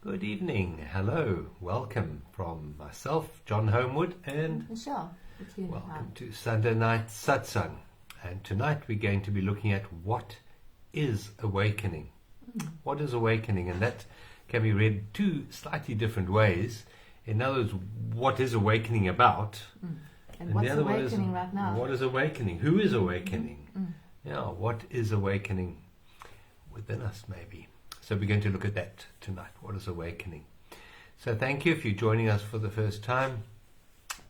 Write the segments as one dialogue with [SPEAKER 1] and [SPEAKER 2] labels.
[SPEAKER 1] Good evening. Hello. Welcome from myself, John Homewood, and
[SPEAKER 2] Michelle McClunan.
[SPEAKER 1] welcome to Sunday Night Satsang. And tonight we're going to be looking at what is awakening. What is awakening? And that can be read two slightly different ways. In other words, what is awakening about?
[SPEAKER 2] And what's
[SPEAKER 1] the other one is,
[SPEAKER 2] awakening right now?
[SPEAKER 1] what is awakening? Who is awakening? Yeah, what is awakening within us, maybe? So we're going to look at that tonight. What is awakening? So thank you if you're joining us for the first time.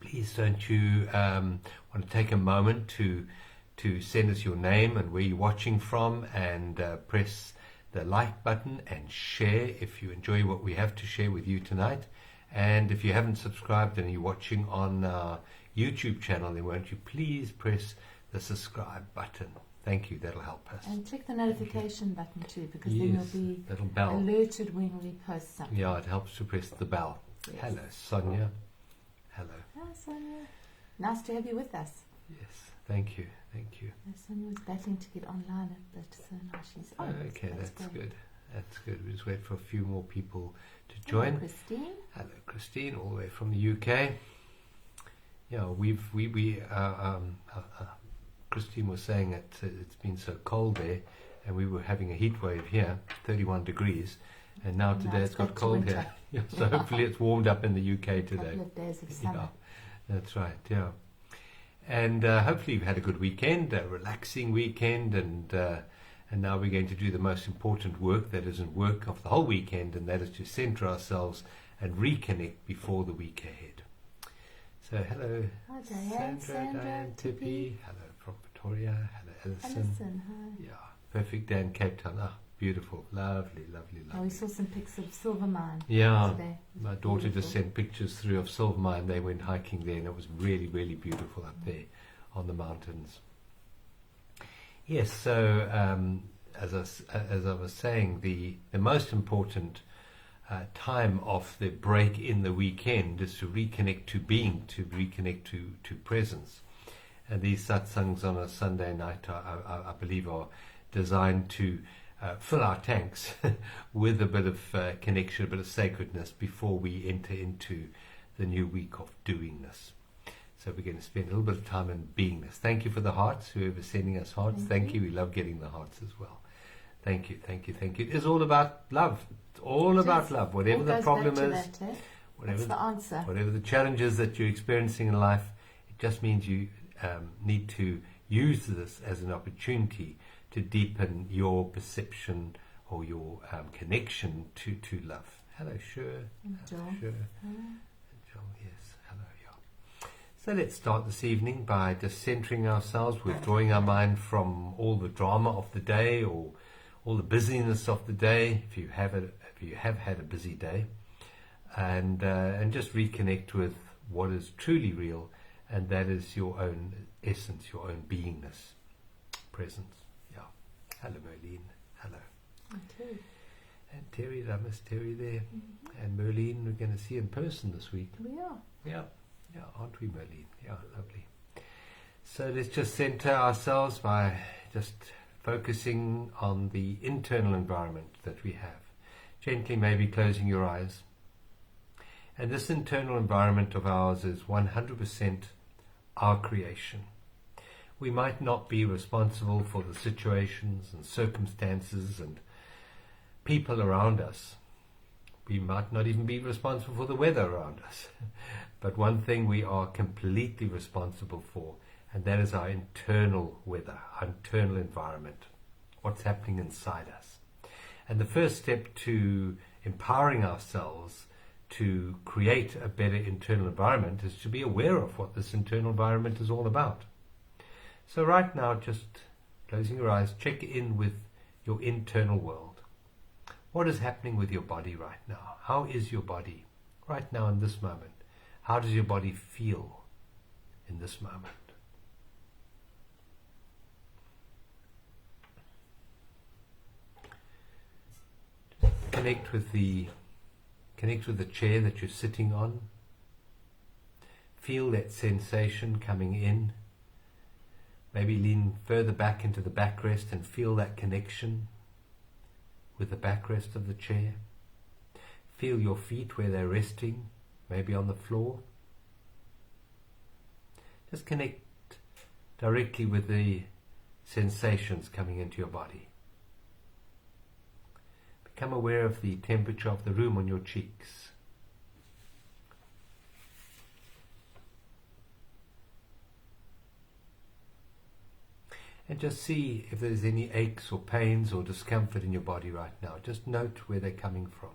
[SPEAKER 1] Please don't you want to take a moment to send us your name and where you're watching from, and press the like button and share if you enjoy what we have to share with you tonight. And if you haven't subscribed and you're watching on our YouTube channel, then won't you please press the subscribe button. Thank you, that'll help us.
[SPEAKER 2] And click the notification button too, because
[SPEAKER 1] Yes,
[SPEAKER 2] then you'll be
[SPEAKER 1] little bell.
[SPEAKER 2] alerted when we post something.
[SPEAKER 1] Yeah, it helps to press the bell.
[SPEAKER 2] Yes.
[SPEAKER 1] Hello, Sonia. Hello.
[SPEAKER 2] Hi, Sonia. Nice to have you with us.
[SPEAKER 1] Yes, thank you, thank you.
[SPEAKER 2] Sonia was battling to get online a bit, so now she's on.
[SPEAKER 1] Okay, that's
[SPEAKER 2] great.
[SPEAKER 1] good. That's good. We just wait for a few more people to
[SPEAKER 2] Hello,
[SPEAKER 1] join.
[SPEAKER 2] Christine.
[SPEAKER 1] Hello, Christine, all the way from the UK. Yeah, Christine was saying that it's been so cold there, and we were having a heat wave here, 31 degrees, and now today it's got
[SPEAKER 2] back to
[SPEAKER 1] cold
[SPEAKER 2] winter.
[SPEAKER 1] here. Yeah, so hopefully it's warmed up in the UK
[SPEAKER 2] A
[SPEAKER 1] today.
[SPEAKER 2] couple of days of summer.
[SPEAKER 1] Yeah, that's right, yeah. And hopefully you've had a good weekend, a relaxing weekend, and now we're going to do the most important work that isn't work of the whole weekend, and that is to center ourselves and reconnect before the week ahead. So hello,
[SPEAKER 2] Hi, Diane, Sandra,
[SPEAKER 1] Diane, Tippy. Hello from Victoria. Hello, Alison.
[SPEAKER 2] Alison, hi.
[SPEAKER 1] Yeah, perfect day in Cape Town. Ah, beautiful, lovely, lovely,
[SPEAKER 2] Oh, we
[SPEAKER 1] lovely.
[SPEAKER 2] saw some pics of Silver Mine
[SPEAKER 1] Yeah,
[SPEAKER 2] today.
[SPEAKER 1] my daughter
[SPEAKER 2] Beautiful.
[SPEAKER 1] just sent pictures through of Silver Mine. They went hiking there, and it was really, really beautiful up there on the mountains. Yes, so as I was saying, the most important time of the break in the weekend is to reconnect to being, to reconnect to presence. And these satsangs on a Sunday night, I believe, are designed to fill our tanks with a bit of connection, a bit of sacredness before we enter into the new week of doingness. So we're going to spend a little bit of time in beingness. Thank you for the hearts, whoever's sending us hearts. Thank you. We love getting the hearts as well. Thank you, thank you, thank you. It is all about love. It's all about love. Whatever the problem is,
[SPEAKER 2] What's the answer?
[SPEAKER 1] whatever the challenges that you're experiencing in life, it just means you need to use this as an opportunity to deepen your perception or your connection to love. Hello, Sure.
[SPEAKER 2] Joel.
[SPEAKER 1] Sure. Joel, yes. Hello, yeah. So let's start this evening by just centering ourselves, withdrawing our mind from all the drama of the day or all the busyness of the day, if you have had a busy day, and just reconnect with what is truly real, and that is your own essence, your own beingness, presence. Yeah. Hello, Merlene. Hello.
[SPEAKER 2] Okay.
[SPEAKER 1] And Terry, did I miss Terry there? And Merlene, we're going to see in person this week.
[SPEAKER 2] We are.
[SPEAKER 1] Yeah, aren't we, Merlene? Yeah, lovely. So let's just center ourselves by just focusing on the internal environment that we have. Gently maybe closing your eyes. And this internal environment of ours is 100% our creation. We might not be responsible for the situations and circumstances and people around us. We might not even be responsible for the weather around us. But one thing we are completely responsible for, and that is our internal weather, our internal environment, what's happening inside us. And the first step to empowering ourselves to create a better internal environment is to be aware of what this internal environment is all about. So right now, just closing your eyes, check in with your internal world. What is happening with your body right now? How is your body right now in this moment? How does your body feel in this moment? Connect with the chair that you're sitting on. Feel that sensation coming in. Maybe lean further back into the backrest and feel that connection with the backrest of the chair. Feel your feet where they're resting, maybe on the floor. Just connect directly with the sensations coming into your body. Become aware of the temperature of the room on your cheeks. And just see if there's any aches or pains or discomfort in your body right now. Just note where they're coming from.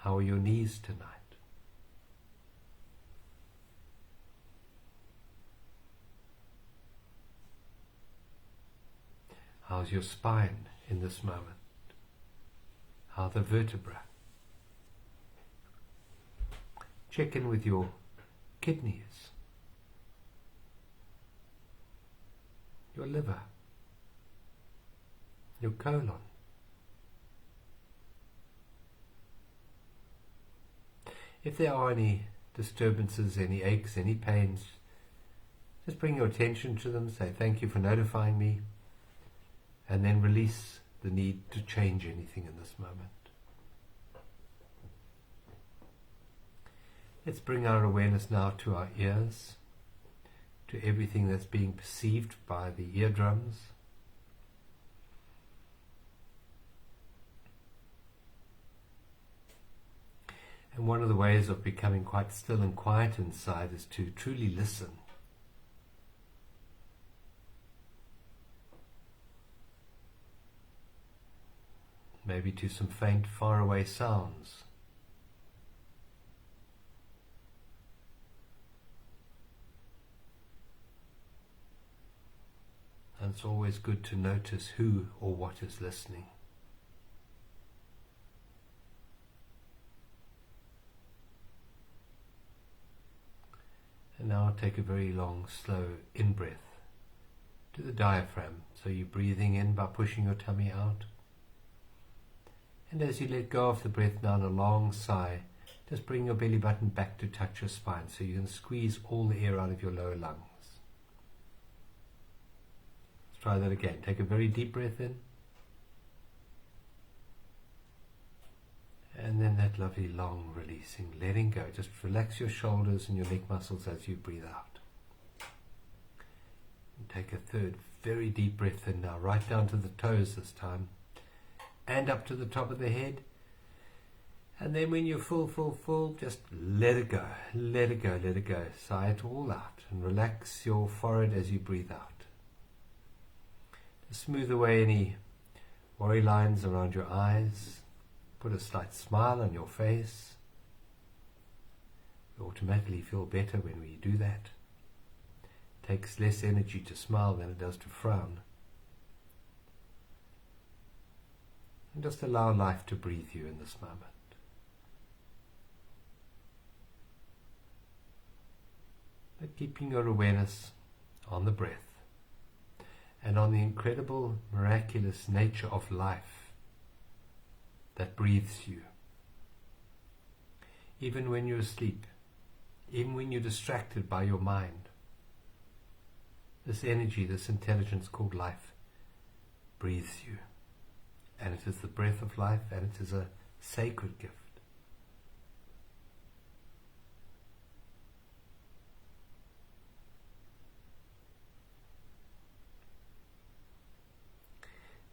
[SPEAKER 1] How are your knees tonight? How's your spine in this moment? How are the vertebrae? Check in with your kidneys, your liver, your colon. If there are any disturbances, any aches, any pains, just bring your attention to them, say thank you for notifying me, and then release the need to change anything in this moment. Let's bring our awareness now to our ears, to everything that's being perceived by the eardrums. And one of the ways of becoming quite still and quiet inside is to truly listen. Maybe to some faint, faraway sounds. And it's always good to notice who or what is listening. And now take a very long, slow in-breath to the diaphragm. So you're breathing in by pushing your tummy out. And as you let go of the breath now in a long sigh, just bring your belly button back to touch your spine so you can squeeze all the air out of your lower lungs. Let's try that again. Take a very deep breath in. And then that lovely long releasing, letting go. Just relax your shoulders and your neck muscles as you breathe out. And take a third very deep breath in now, right down to the toes this time. And up to the top of the head. And then when you're full, just let it go. Let it go, let it go. Sigh it all out and relax your forehead as you breathe out. Just smooth away any worry lines around your eyes. Put a slight smile on your face. We automatically feel better when we do that. It takes less energy to smile than it does to frown. And just allow life to breathe you in this moment. But keeping your awareness on the breath and on the incredible, miraculous nature of life that breathes you. Even when you're asleep, even when you're distracted by your mind, this energy, this intelligence called life breathes you. And it is the breath of life, and it is a sacred gift.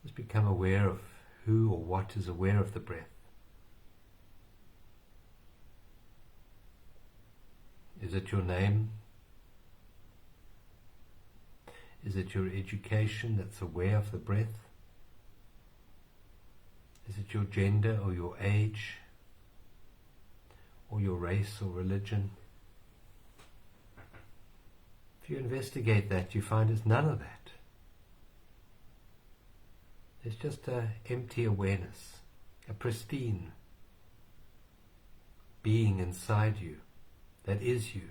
[SPEAKER 1] Just become aware of who or what is aware of the breath. Is it your name? Is it your education that's aware of the breath? Is it your gender or your age or your race or religion? If you investigate that, you find it's none of that. It's just an empty awareness, a pristine being inside you that is you,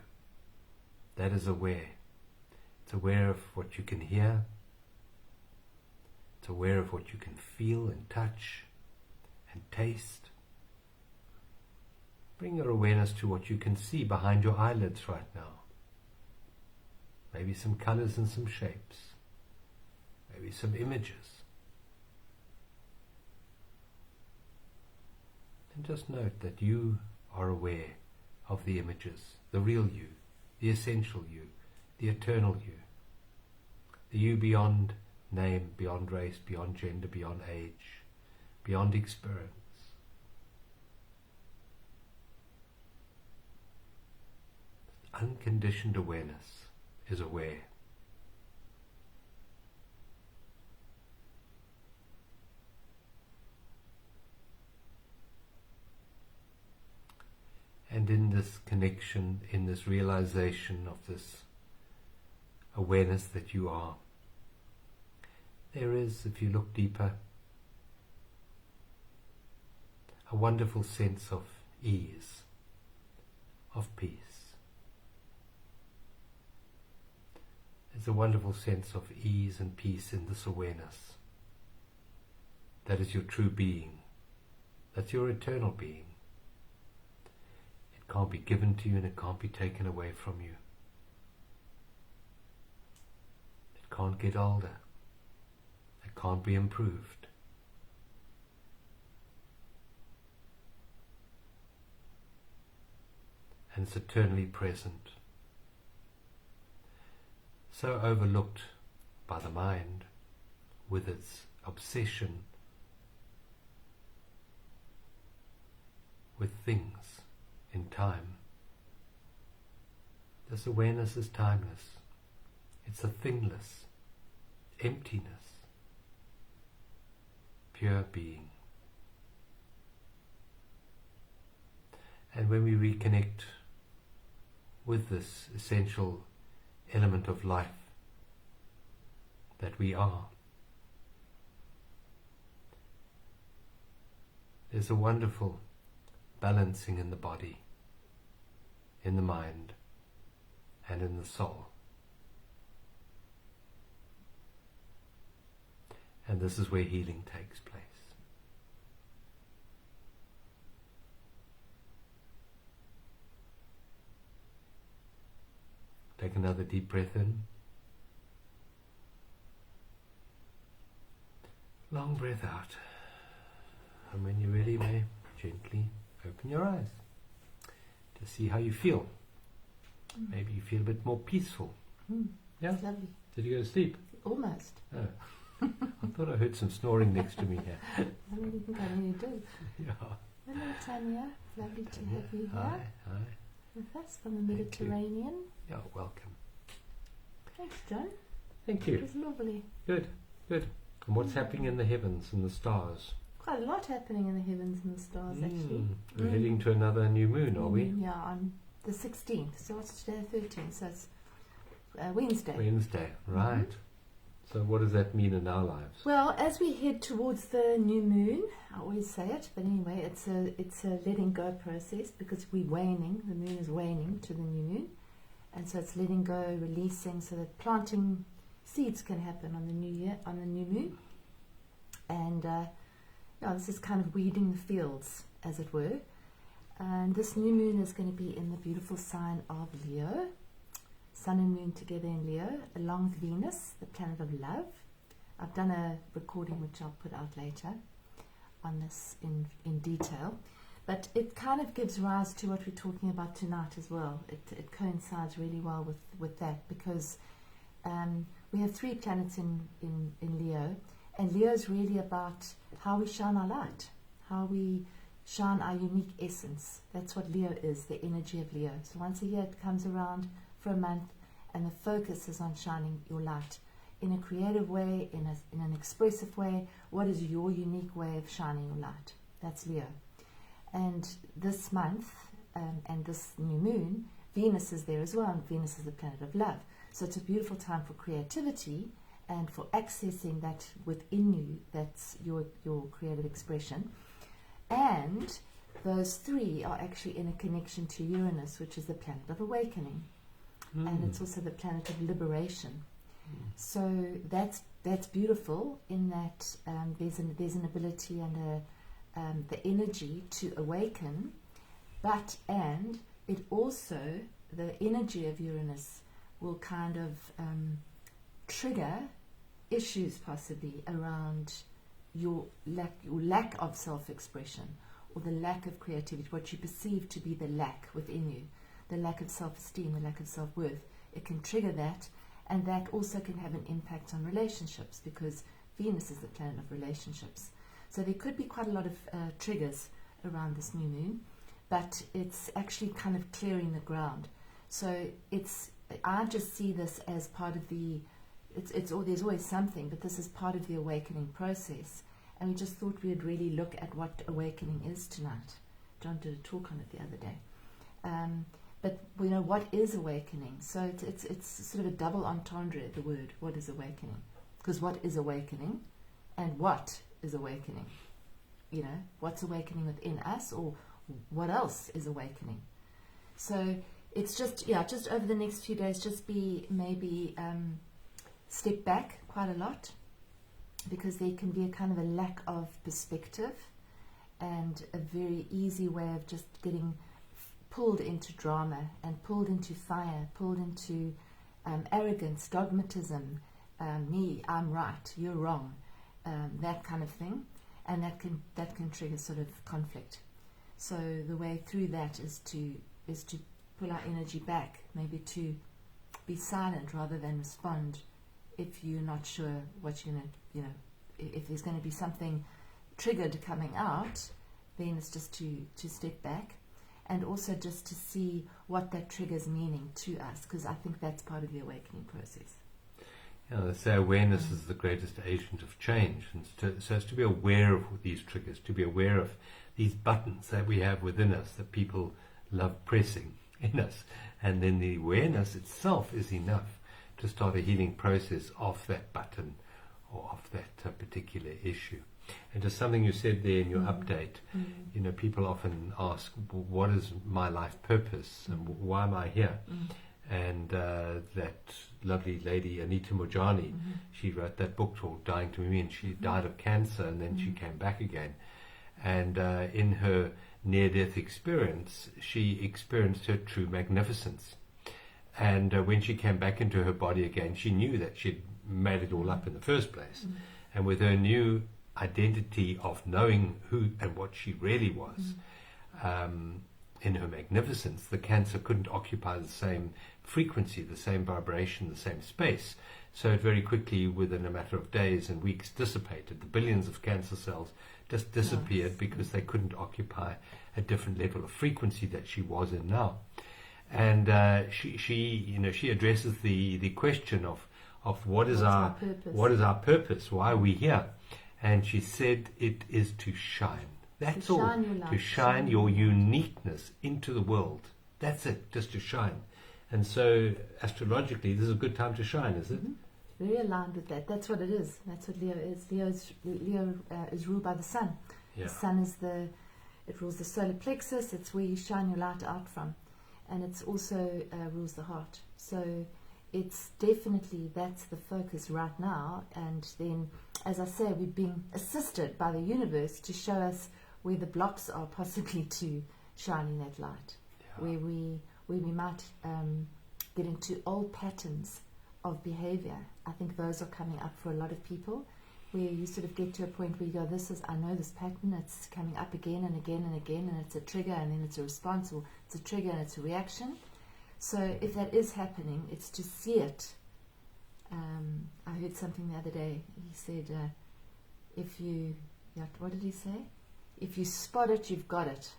[SPEAKER 1] that is aware. It's aware of what you can hear. It's aware of what you can feel and touch and taste. Bring your awareness to what you can see behind your eyelids right now. Maybe some colors and some shapes. Maybe some images. And just note that you are aware of the images, the real you, the essential you, the eternal you, the you beyond name, beyond race, beyond gender, beyond age, beyond experience. Unconditioned awareness is aware. And in this connection, in this realization of this awareness that you are, there is, if you look deeper, a wonderful sense of ease, of peace. There's a wonderful sense of ease and peace in this awareness. That is your true being. That's your eternal being. It can't be given to you and it can't be taken away from you. It can't get older. It can't be improved. And it's eternally present. So overlooked by the mind with its obsession with things in time. This awareness is timeless. It's a thingless emptiness, pure being. And when we reconnect with this essential element of life that we are, there's a wonderful balancing in the body, in the mind, and in the soul. And this is where healing takes place. Take another deep breath in. Long breath out. And when you're ready, may gently open your eyes to see how you feel. Maybe you feel a bit more peaceful. Yeah?
[SPEAKER 2] It's lovely.
[SPEAKER 1] Did you go to sleep?
[SPEAKER 2] Almost.
[SPEAKER 1] Oh. I thought I heard some snoring next to me here.
[SPEAKER 2] I really think I really do.
[SPEAKER 1] Yeah.
[SPEAKER 2] Hello, Tanya. Lovely to have you here
[SPEAKER 1] Hi.
[SPEAKER 2] with us from the Mediterranean.
[SPEAKER 1] Yeah, welcome.
[SPEAKER 2] Thanks, John.
[SPEAKER 1] Thank
[SPEAKER 2] It
[SPEAKER 1] you.
[SPEAKER 2] was lovely.
[SPEAKER 1] Good. And what's happening in the heavens and the stars?
[SPEAKER 2] Quite a lot happening in the heavens and the stars, actually.
[SPEAKER 1] We're heading to another new moon, are we?
[SPEAKER 2] Yeah, on the 16th. So what's today, 13th? So it's Wednesday.
[SPEAKER 1] Wednesday, right. So what does that mean in our lives?
[SPEAKER 2] Well, as we head towards the new moon, I always say it, but anyway, it's a letting go process because we're waning. The moon is waning to the new moon, and so it's letting go, releasing, so that planting seeds can happen on the new year, on the new moon. And this is kind of weeding the fields, as it were. And this new moon is going to be in the beautiful sign of Leo. Sun and moon together in Leo, along with Venus, the planet of love. I've done a recording which I'll put out later on this in detail. But it kind of gives rise to what we're talking about tonight as well. It coincides really well with that because we have 3 planets in Leo. And Leo is really about how we shine our light, how we shine our unique essence. That's what Leo is, the energy of Leo. So once a year it comes around for a month, and the focus is on shining your light in a creative way, in an expressive way. What is your unique way of shining your light? That's Leo. And this month, and this new moon, Venus is there as well, and Venus is the planet of love. So it's a beautiful time for creativity and for accessing that within you, that's your creative expression. And those 3 are actually in a connection to Uranus, which is the planet of awakening. And it's also the planet of liberation. So that's beautiful in that there's an ability and the energy to awaken, and it also, the energy of Uranus will kind of trigger issues possibly around your lack of self-expression, or the lack of creativity, what you perceive to be the lack within you, the lack of self-esteem, the lack of self-worth, it can trigger that, and that also can have an impact on relationships, because Venus is the planet of relationships. So there could be quite a lot of triggers around this new moon, but it's actually kind of clearing the ground. So I just see this as part of the, there's always something, but this is part of the awakening process. And we just thought we'd really look at what awakening is tonight. John did a talk on it the other day. But we know what is awakening. So it's sort of a double entendre, the word, what is awakening? Because what is awakening and what is awakening? You know, what's awakening within us, or what else is awakening? So it's just over the next few days, just be maybe step back quite a lot, because there can be a kind of a lack of perspective and a very easy way of just getting pulled into drama and pulled into fire, pulled into arrogance, dogmatism, me, I'm right, you're wrong, that kind of thing, and that can trigger sort of conflict. So the way through that is to pull our energy back, maybe to be silent rather than respond. If you're not sure what you're gonna, if there's going to be something triggered coming out, then it's just to step back, and also just to see what that trigger's meaning to us, because I think that's part of the awakening process.
[SPEAKER 1] Yeah, they say awareness is the greatest agent of change, and so it's to be aware of these triggers, to be aware of these buttons that we have within us that people love pressing in us, and then the awareness itself is enough to start a healing process of that button or of that particular issue. And just something you said there in your update, people often ask, what is my life purpose and why am I here? And that lovely lady, Anita Mojani, she wrote that book called Dying to Me, and she died of cancer, and then she came back again. And in her near-death experience, she experienced her true magnificence. And when she came back into her body again, she knew that she'd made it all up in the first place. And with her new identity of knowing who and what she really was, in her magnificence, the cancer couldn't occupy the same frequency, the same vibration, the same space. So it very quickly, within a matter of days and weeks, dissipated. The billions of cancer cells just disappeared because they couldn't occupy a different level of frequency that she was in now. And she addresses the question of what is our purpose? Why are we here? And she said it is to shine. That's all. To shine your uniqueness into the world. That's it. Just to shine. And so astrologically, this is a good time to shine, is it?
[SPEAKER 2] Very aligned with that. That's what it is. That's what Leo is. Leo is ruled by the sun.
[SPEAKER 1] Yeah.
[SPEAKER 2] The sun it rules the solar plexus. It's where you shine your light out from. And it's also rules the heart. So it's definitely, that's the focus right now. And then, as I say, we're being assisted by the universe to show us where the blocks are possibly to shining that light. Yeah. Where we might get into old patterns of behavior. I think those are coming up for a lot of people, where you sort of get to a point where you go, I know this pattern, it's coming up again and again and again, and it's a trigger, and then it's a response, or it's a trigger and it's a reaction. So if that is happening, it's to see it. I heard something the other day. He said, what did he say? If you spot it, you've got it.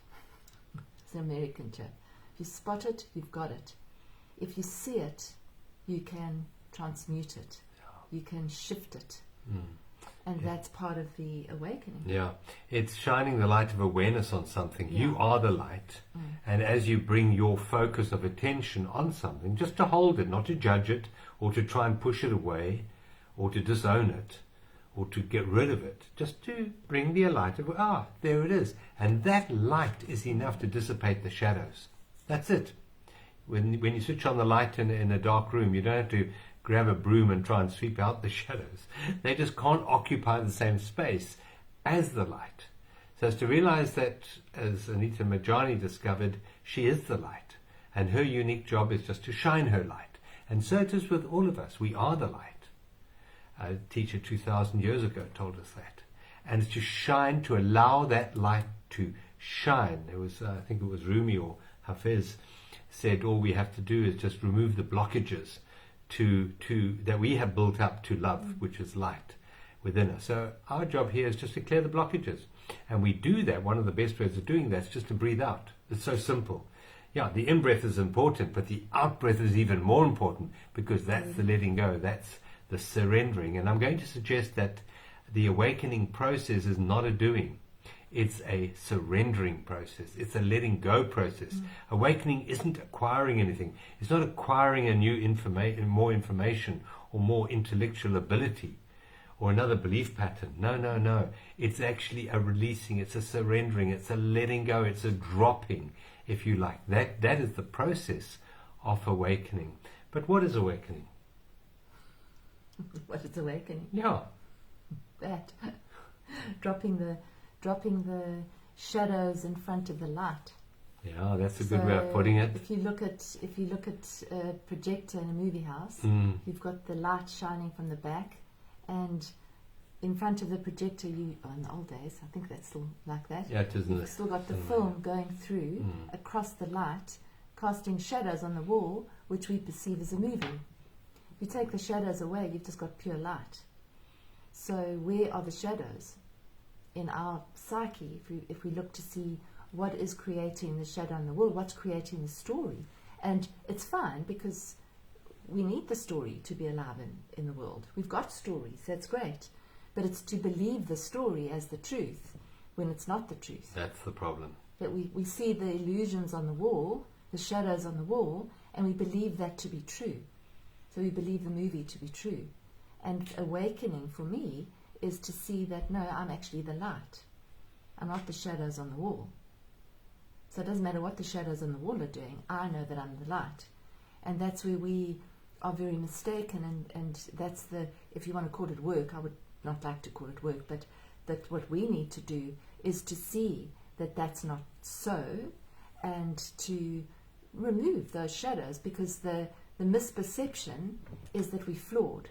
[SPEAKER 2] It's an American term. If you spot it, you've got it. If you see it, you can transmute it. You can shift it. And that's part of the awakening. Yeah,
[SPEAKER 1] it's shining the light of awareness on something. Yeah. You are the light. And as you bring your focus of attention on something, just to hold it, not to judge it, or to try and push it away, or to disown it, or to get rid of it, just to bring the light of, there it is. And that light is enough to dissipate the shadows. That's it. When you switch on the light in a dark room, you don't have to grab a broom and try and sweep out the shadows. They just can't occupy the same space as the light. So it's to realize that, as Anita Mojani discovered, she is the light, and her unique job is just to shine her light. And so it is with all of us. We are the light. A teacher 2,000 years ago told us that. And it's to shine, to allow that light to shine. It was, I think it was Rumi or Hafez said, all we have to do is just remove the blockages to that we have built up to love, which is light within us. So our job here is just to clear the blockages. And we do that. One of the best ways of doing that is just to breathe out. It's so simple. Yeah, the in-breath is important, but the out-breath is even more important, because that's the letting go. That's the surrendering. And I'm going to suggest that the awakening process is not a doing. It's a surrendering process. It's a letting go process. Awakening isn't acquiring anything. It's not acquiring a new more information or more intellectual ability or another belief pattern. No, no, no. It's actually a releasing. It's a surrendering. It's a letting go. It's a dropping, if you like. That is the process of awakening. But what is awakening?
[SPEAKER 2] What is awakening?
[SPEAKER 1] Yeah.
[SPEAKER 2] That. dropping the shadows in front of the light.
[SPEAKER 1] Yeah, that's a good way of putting it.
[SPEAKER 2] If you look at a projector in a movie house, you've got the light shining from the back, and in front of the projector, in the old days, I think that's still like that.
[SPEAKER 1] Yeah, it is.
[SPEAKER 2] You've still got the film going through across the light, casting shadows on the wall, which we perceive as a movie. If you take the shadows away, you've just got pure light. So where are the shadows in our psyche? If we look to see what is creating the shadow on the wall, what's creating the story, and it's fine because we need the story to be alive in the world. We've got stories, that's great. But it's to believe the story as the truth when it's not the truth.
[SPEAKER 1] That's the problem.
[SPEAKER 2] That we see the illusions on the wall, the shadows on the wall, and we believe that to be true. So we believe the movie to be true. And awakening for me is to see that, no, I'm actually the light. I'm not the shadows on the wall. So it doesn't matter what the shadows on the wall are doing. I know that I'm the light. And that's where we are very mistaken, and that's the, if you want to call it work, I would not like to call it work, but that what we need to do is to see that that's not so, and to remove those shadows, because the misperception is that we're flawed,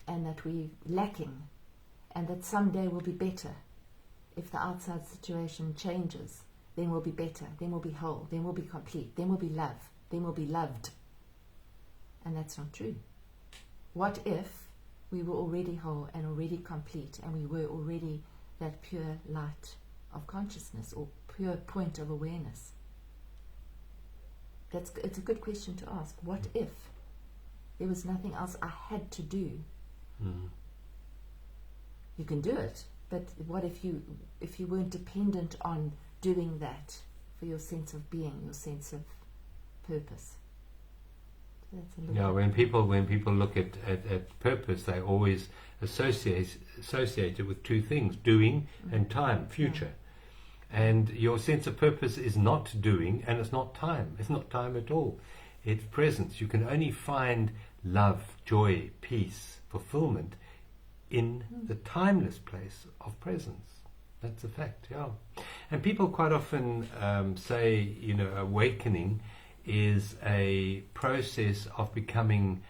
[SPEAKER 2] and that we're lacking, and that someday we'll be better. If the outside situation changes, then we'll be better, then we'll be whole, then we'll be complete, then we'll be love, then we'll be loved. And that's not true. What if we were already whole and already complete, and we were already that pure light of consciousness, or pure point of awareness? It's a good question to ask. What if there was nothing else I had to do? You can do it, but what if you weren't dependent on doing that for your sense of being, your sense of purpose?
[SPEAKER 1] Yeah, when people look at purpose, they always associate it with two things: doing and time, future. And your sense of purpose is not doing, and it's not time. It's not time at all. It's presence. You can only find love, joy, peace, fulfillment in the timeless place of presence. That's a fact, yeah. And people quite often say, awakening is a process of becoming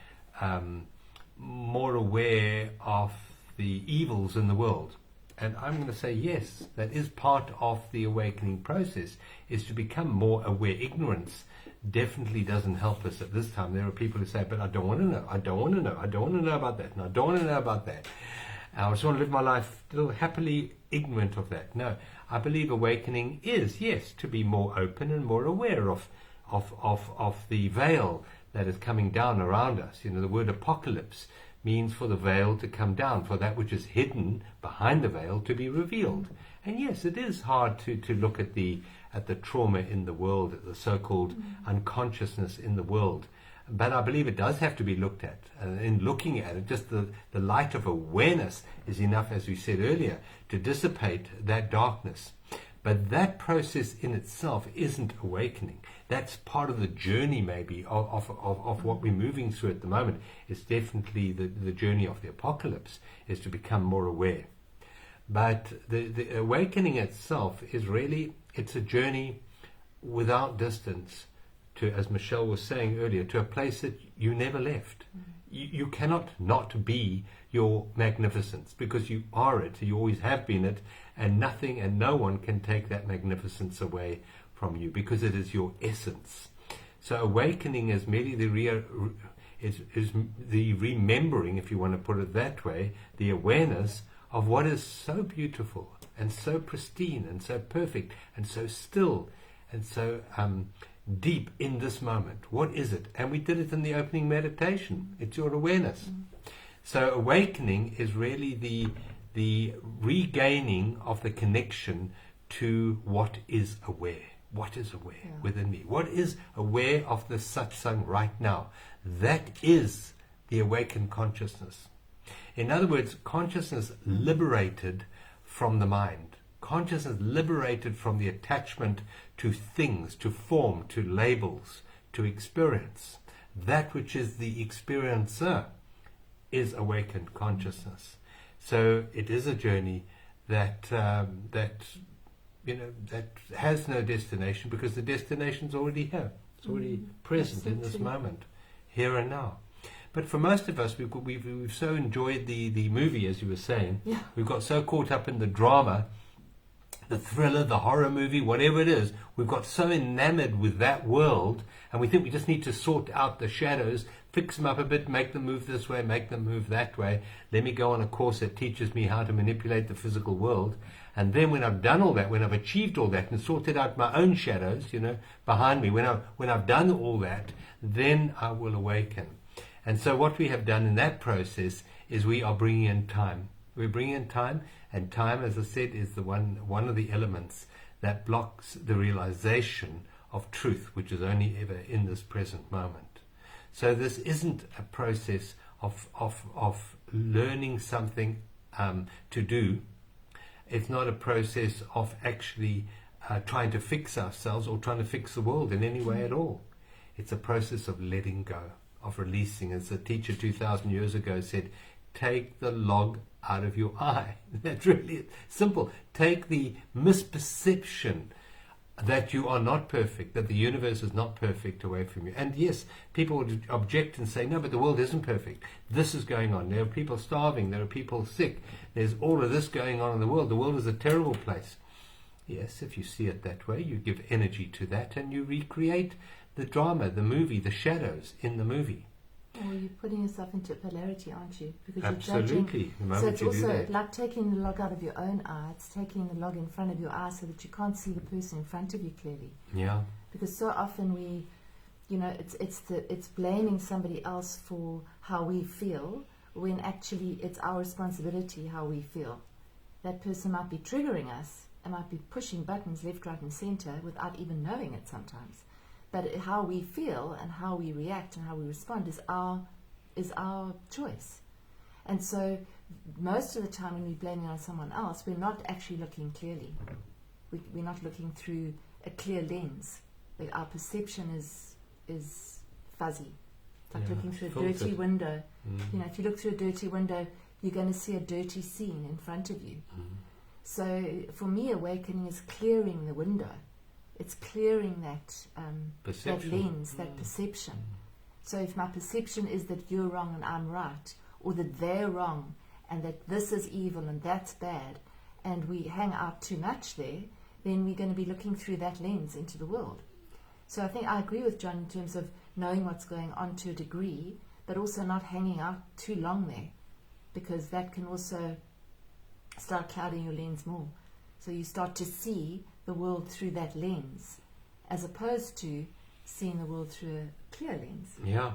[SPEAKER 1] more aware of the evils in the world. And I'm going to say yes, that is part of the awakening process, is to become more aware. Ignorance definitely doesn't help us at this time. There are people who say, but I don't want to know, I don't want to know, I don't want to know about that, and I don't want to know about that. I just want to live my life still happily ignorant of that. No, I believe awakening is, yes, to be more open and more aware of the veil that is coming down around us. The word apocalypse means for the veil to come down, for that which is hidden behind the veil to be revealed. And yes, it is hard to look at the trauma in the world, at the so-called unconsciousness in the world. But I believe it does have to be looked at. In looking at it, just the light of awareness is enough, as we said earlier, to dissipate that darkness. But that process in itself isn't awakening. That's part of the journey, maybe, of what we're moving through at the moment. It's definitely the journey of the apocalypse, is to become more aware. But the awakening itself is really, it's a journey without distance to, as Michelle was saying earlier, to a place that you never left. You cannot not be your magnificence, because you are it, you always have been it, and nothing and no one can take that magnificence away from you, because it is your essence. So awakening is merely is the remembering, if you want to put it that way, the awareness of what is so beautiful and so pristine and so perfect and so still and so deep in this moment. What is it? And we did it in the opening meditation. It's your awareness. So awakening is really the regaining of the connection to what is aware. What is aware within me? What is aware of the Satsang right now? That is the awakened consciousness. In other words, consciousness liberated from the mind. Consciousness liberated from the attachment to things, to form, to labels, to experience. That which is the experiencer is awakened consciousness. So it is a journey that has no destination, because the destination's already here. It's already present in this moment, here and now. But for most of us, we've so enjoyed the movie, as you were saying. Yeah. We've got so caught up in the drama, the thriller, the horror movie, whatever it is. We've got so enamored with that world, and we think we just need to sort out the shadows, fix them up a bit, make them move this way, make them move that way. Let me go on a course that teaches me how to manipulate the physical world. And then when I've done all that, when I've achieved all that and sorted out my own shadows, behind me, when I've done all that, then I will awaken. And so what we have done in that process is we are bringing in time. We're bringing in time, and time, as I said, is one of the elements that blocks the realization of truth, which is only ever in this present moment. So this isn't a process of learning something to do. It's not a process of actually trying to fix ourselves or trying to fix the world in any way at all. It's a process of letting go, of releasing. As the teacher 2,000 years ago said, take the log out of your eye. That's really simple. Take the misperception that you are not perfect, that the universe is not perfect away from you. And yes, people would object and say, no, but the world isn't perfect. This is going on. There are people starving. There are people sick. There's all of this going on in the world. The world is a terrible place. Yes, if you see it that way, you give energy to that and you recreate the drama, the movie, the shadows in the movie.
[SPEAKER 2] Well, you're putting yourself into polarity, aren't you? Because
[SPEAKER 1] absolutely.
[SPEAKER 2] You're judging. So it's also like taking the log out of your own eye. It's taking the log in front of your eye so that you can't see the person in front of you clearly.
[SPEAKER 1] Yeah.
[SPEAKER 2] Because so often we, it's blaming somebody else for how we feel, when actually it's our responsibility how we feel. That person might be triggering us and might be pushing buttons left, right, and center without even knowing it sometimes. But how we feel and how we react and how we respond is our choice. And so most of the time when we're blaming on someone else, we're not actually looking clearly. We're not looking through a clear lens. Like our perception is fuzzy. It's like looking through a dirty window. If you look through a dirty window, you're going to see a dirty scene in front of you. So for me, awakening is clearing the window. It's clearing that lens, that perception. So if my perception is that you're wrong and I'm right, or that they're wrong and that this is evil and that's bad, and we hang out too much there, then we're going to be looking through that lens into the world. So I think I agree with John in terms of knowing what's going on to a degree, but also not hanging out too long there, because that can also start clouding your lens more. So you start to see the world through that lens, as opposed to seeing the world through a clear lens.
[SPEAKER 1] Yeah.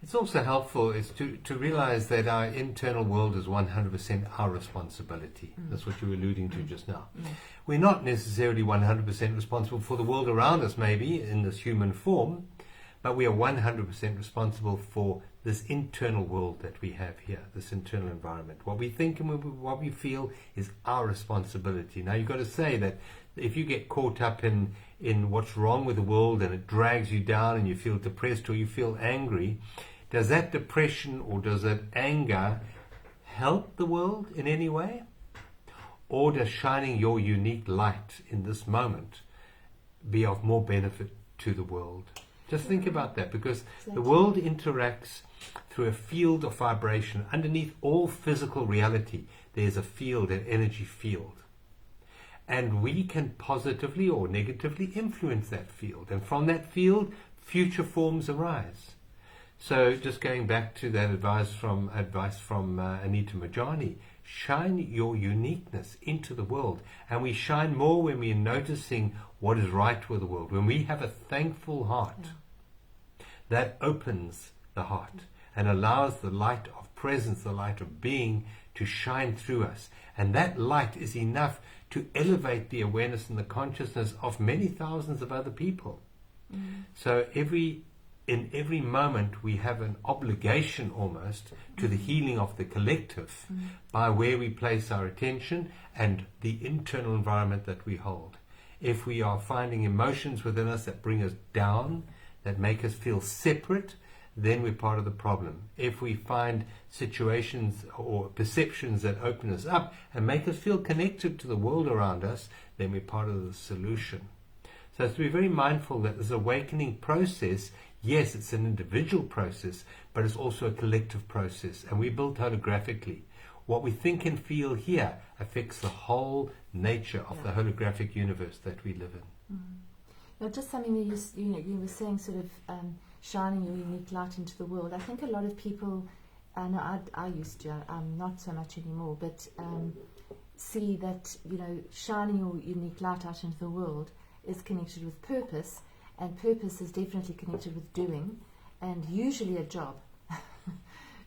[SPEAKER 1] It's also helpful is to realize that our internal world is 100% our responsibility. That's what you were alluding to just now. We're not necessarily 100% responsible for the world around us, maybe, in this human form, but we are 100% responsible for this internal world that we have here, this internal environment. What we think and what we feel is our responsibility. Now, you've got to say that if you get caught up in what's wrong with the world and it drags you down and you feel depressed or you feel angry, does that depression or does that anger help the world in any way? Or does shining your unique light in this moment be of more benefit to the world? Just think about that, because
[SPEAKER 2] Exactly.
[SPEAKER 1] the world interacts through a field of vibration. Underneath all physical reality, there's a field, an energy field. And we can positively or negatively influence that field. And from that field, future forms arise. So just going back to that advice from Anita Majani, shine your uniqueness into the world. And we shine more when we are noticing what is right with the world. When we have a thankful heart, that opens the heart and allows the light of presence, the light of being, to shine through us. And that light is enough to elevate the awareness and the consciousness of many thousands of other people. So in every moment we have an obligation almost to the healing of the collective by where we place our attention and the internal environment that we hold. If we are finding emotions within us that bring us down, that make us feel separate, then we're part of the problem. If we find situations or perceptions that open us up and make us feel connected to the world around us, then we're part of the solution. So it's to be very mindful that this awakening process, yes, it's an individual process, but it's also a collective process, and we build holographically. What we think and feel here affects the whole nature of the holographic universe that we live in.
[SPEAKER 2] Now, just something that you were saying, sort of shining your unique light into the world. I think a lot of people, I used to, not so much anymore, but see that, shining your unique light out into the world is connected with purpose, and purpose is definitely connected with doing, and usually a job.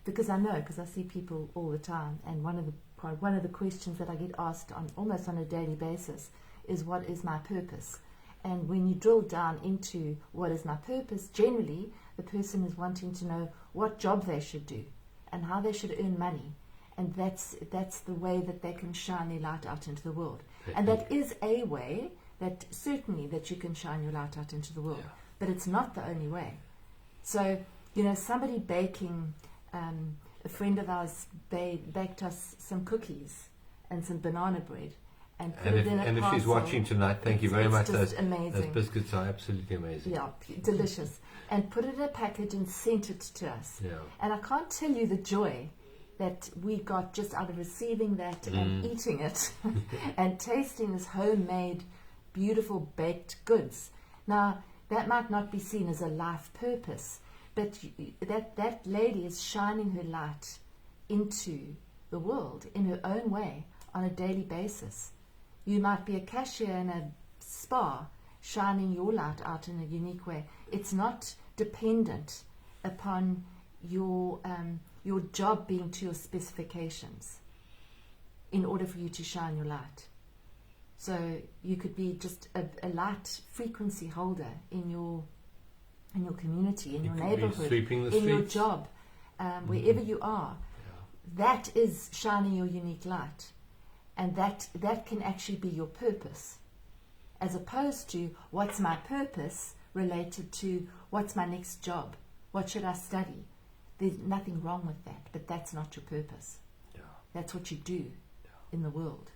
[SPEAKER 2] Because I see people all the time, and one of the questions that I get asked almost on a daily basis is, what is my purpose? And when you drill down into what is my purpose, generally the person is wanting to know what job they should do and how they should earn money. And that's the way that they can shine their light out into the world. And that is a way that certainly that you can shine your light out into the world. Yeah. But it's not the only way. So, somebody baking, a friend of ours baked us some cookies and some banana bread. And
[SPEAKER 1] if she's watching tonight, thank you very much.
[SPEAKER 2] Those
[SPEAKER 1] biscuits are absolutely amazing.
[SPEAKER 2] Yeah, delicious. And put it in a package and sent it to us. Yeah. And I can't tell you the joy that we got just out of receiving that and eating it and tasting this homemade, beautiful baked goods. Now, that might not be seen as a life purpose, but that lady is shining her light into the world in her own way on a daily basis. You might be a cashier in a spa, shining your light out in a unique way. It's not dependent upon your job being to your specifications in order for you to shine your light. So you could be just a light frequency holder in your community, in your neighborhood, in your job, wherever you are. Yeah. That is shining your unique light. And that can actually be your purpose, as opposed to what's my purpose related to what's my next job, what should I study. There's nothing wrong with that, but that's not your purpose. Yeah. That's what you do in the world.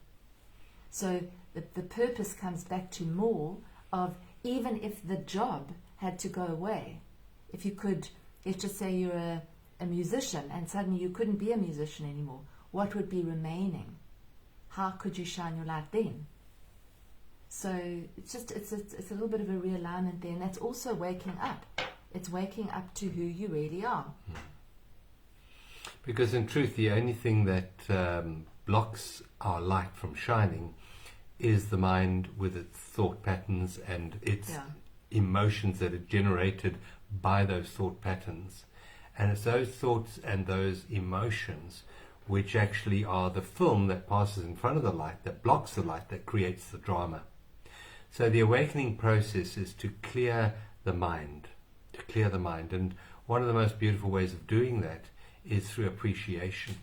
[SPEAKER 2] So the purpose comes back to more of, even if the job had to go away, if you could, let's just say you're a musician and suddenly you couldn't be a musician anymore, what would be remaining? How could you shine your light then? So it's a little bit of a realignment there, and that's also waking up. It's waking up to who you really are.
[SPEAKER 1] Because in truth, the only thing that blocks our light from shining is the mind with its thought patterns and its emotions that are generated by those thought patterns. And it's those thoughts and those emotions which actually are the film that passes in front of the light, that blocks the light, that creates the drama. So the awakening process is to clear the mind, And one of the most beautiful ways of doing that is through appreciation,